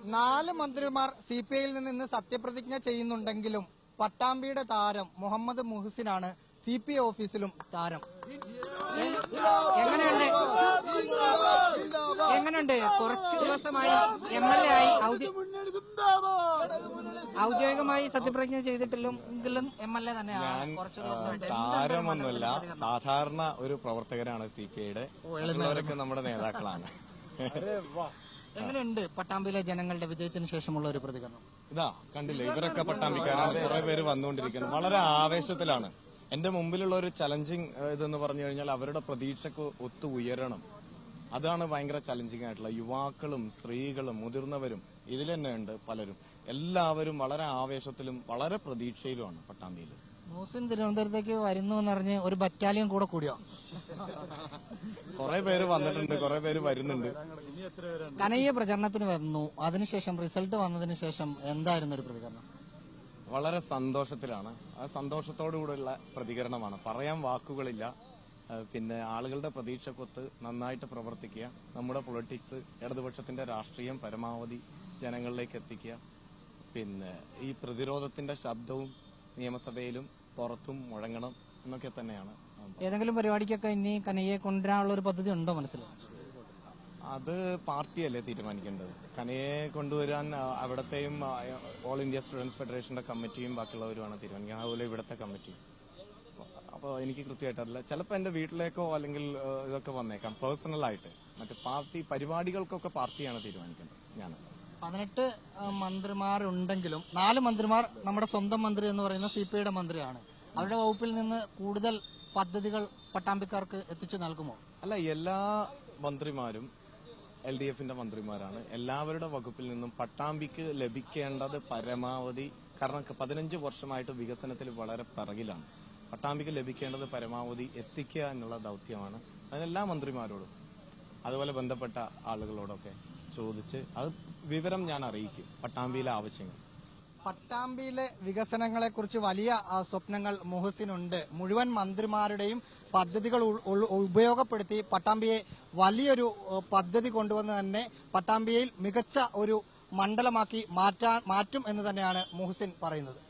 4 മന്ത്രിമാർ സിപിഐയിൽ നിന്ന് ഇന്ന് സത്യപ്രതിജ്ഞ ചെയ്യുന്നുണ്ടെങ്കിലും പട്ടാമ്പിയുടെ താരം മുഹമ്മദ് മുഹസിനാണ് സിപിഐ ഓഫീസിലും താരം. എങ്ങനെയുണ്ട് കുറച്ചു ദിവസമായി MLA ആയി ഔദ്യോഗികമായി സത്യപ്രതിജ്ഞ ചെയ്തിട്ടില്ലെങ്കിലും MLA തന്നെയാണ്. കുറച്ചു ദിവസമായിട്ട് താരമൊന്നുമല്ല, സാധാരണ ഒരു പ്രവർത്തകരാണ് സിപിഐയുടെ. എല്ലാവരൊക്കെ നമ്മുടെ നേതാക്കളാണ്. എങ്ങനെയുണ്ട് പട്ടാമ്പിയിലെ ജനങ്ങളുടെ വിജയത്തിന് ശേഷമുള്ള ഒരു പ്രതികരണം? ഇതാ കണ്ടില്ലേ, ഇവരൊക്കെ പട്ടാമ്പിക്കാരാണ്. കുറെ പേര് വന്നുകൊണ്ടിരിക്കുന്നത്. വളരെ ആവേശത്തിലാണ്. എന്റെ മുമ്പിലുള്ള ഒരു ചലഞ്ചിങ് ഇതെന്ന് പറഞ്ഞു കഴിഞ്ഞാൽ അവരുടെ പ്രതീക്ഷക്ക് ഒത്തു ഉയരണം. അതാണ് ഭയങ്കര ചലഞ്ചിങ് ആയിട്ടുള്ള. യുവാക്കളും സ്ത്രീകളും മുതിർന്നവരും ഇതിൽ തന്നെ ഉണ്ട് പലരും. എല്ലാവരും വളരെ ആവേശത്തിലും വളരെ പ്രതീക്ഷയിലുമാണ് പട്ടാമ്പിയിൽ. മുഹസിൻ തിരുവനന്തപുരത്തേക്ക് വരുന്നു എന്നറിഞ്ഞ് ഒരു ബറ്റാലിയൻ കൂടെ കൂടിയോ? കുറെ പേര് വന്നിട്ടുണ്ട്, കുറെ പേര് വരുന്നുണ്ട്. കനയ്യ പ്രചരണത്തിന് വന്നു, അതിനുശേഷം റിസൾട്ട് വന്നതിന് ശേഷം എന്തായിരുന്നു ഒരു പ്രതികരണം? വളരെ സന്തോഷത്തിലാണ്. ആ സന്തോഷത്തോടുകൂടിയുള്ള പ്രതികരണമാണ്. പറയാൻ വാക്കുകളില്ല. പിന്നെ ആളുകളുടെ പ്രതീക്ഷക്കൊത്ത് നന്നായിട്ട് പ്രവർത്തിക്കുക. നമ്മുടെ പൊളിറ്റിക്സ്, ഇടതുപക്ഷത്തിന്റെ രാഷ്ട്രീയം പരമാവധി ജനങ്ങളിലേക്ക് എത്തിക്കുക. പിന്നെ ഈ പ്രതിരോധത്തിന്റെ ശബ്ദവും നിയമസഭയിലും പുറത്തും മുഴങ്ങണം എന്നൊക്കെ തന്നെയാണ്. ഏതെങ്കിലും പരിപാടിക്കൊക്കെ ഇനി കനയ്യെ കൊണ്ടുവരാനുള്ള ഒരു പദ്ധതി ഉണ്ടോ മനസ്സിൽ? അത് പാർട്ടിയല്ലേ തീരുമാനിക്കേണ്ടത്. കനയെ കൊണ്ടുവരാൻ അവിടത്തെയും ഓൾ ഇന്ത്യ സ്റ്റുഡൻസ് ഫെഡറേഷന്റെ കമ്മിറ്റിയും ബാക്കിയുള്ളവരുമാണ് തീരുമാനിക്കുന്നത്. അതുപോലെ ഇവിടുത്തെ കമ്മിറ്റി. അപ്പോൾ എനിക്ക് കൃത്യമായിട്ടറിയില്ല. ചിലപ്പോൾ എന്റെ വീട്ടിലേക്കോ അല്ലെങ്കിൽ ഇതൊക്കെ വന്നേക്കാം പേഴ്സണലായിട്ട്. മറ്റു പാർട്ടി പരിപാടികൾക്കൊക്കെ പാർട്ടിയാണ് തീരുമാനിക്കുന്നത്. ഞാൻ 18 മന്ത്രിമാരുണ്ടെങ്കിലും 4 മന്ത്രിമാർ നമ്മുടെ സ്വന്തം മന്ത്രി എന്ന് പറയുന്ന സിപിഐയുടെ മന്ത്രിയാണ്. അവരുടെ വകുപ്പിൽ നിന്ന് കൂടുതൽ പദ്ധതികൾ പട്ടാമ്പിക്കാർക്ക് എത്തിച്ചു നൽകുമോ? അല്ല, എല്ലാ മന്ത്രിമാരും LDFന്റെ മന്ത്രിമാരാണ്. എല്ലാവരുടെ വകുപ്പിൽ നിന്നും പട്ടാമ്പിക്ക് ലഭിക്കേണ്ടത് പരമാവധി, കാരണം 15 വർഷമായിട്ട് വികസനത്തിൽ വളരെ പിറകിലാണ്. പട്ടാമ്പിക്ക് ലഭിക്കേണ്ടത് പരമാവധി എത്തിക്കുക എന്നുള്ള ദൗത്യമാണ്. അതിനെല്ലാ മന്ത്രിമാരോടും അതുപോലെ ബന്ധപ്പെട്ട ആളുകളോടൊക്കെ ചോദിച്ച് അത് വിവരം ഞാൻ അറിയിക്കും. പട്ടാമ്പിയിലെ ആവശ്യങ്ങൾ, പട്ടാമ്പിയിലെ വികസനങ്ങളെക്കുറിച്ച് വലിയ സ്വപ്നങ്ങൾ മുഹസിനുണ്ട്. മുഴുവൻ മന്ത്രിമാരുടെയും പദ്ധതികൾ ഉപയോഗപ്പെടുത്തി പട്ടാമ്പിയെ വലിയൊരു പദ്ധതി കൊണ്ടുവന്ന് തന്നെ പട്ടാമ്പിയിൽ മികച്ച ഒരു മണ്ഡലമാക്കി മാറ്റും എന്ന് തന്നെയാണ് മുഹസിൻ പറയുന്നത്.